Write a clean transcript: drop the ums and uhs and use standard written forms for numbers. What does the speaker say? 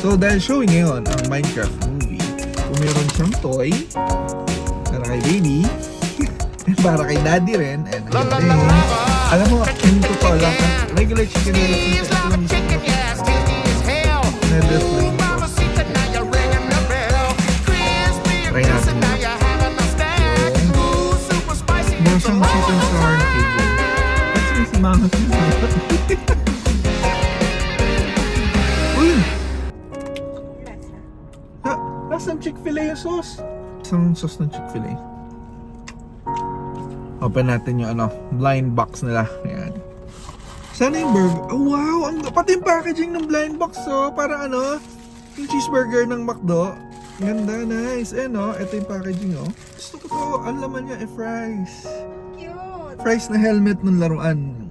So dahil showing ngayon ang Minecraft movie, kung meron siyang toy para kay baby, para kay daddy rin, and alam mo, yung totoo lang, regular chicken nuggets ito lang gusto ko na-deflame ko. Try natin yun. Meron siyang chicken sour na cable. Tapos may simangat yun. Uy! Lasang Chick-fil-A yung sauce. Isang sauce ng Chick-fil-A. Open natin yung blind box nila. Ayan. Sana yung burger. Oh, wow! Pati yung packaging ng blind box, parang yung cheeseburger ng McDo. Ganda, nice. Ito yung packaging, Gusto ko to. Ang laman niya, fries. Cute! Fries na helmet ng laruan.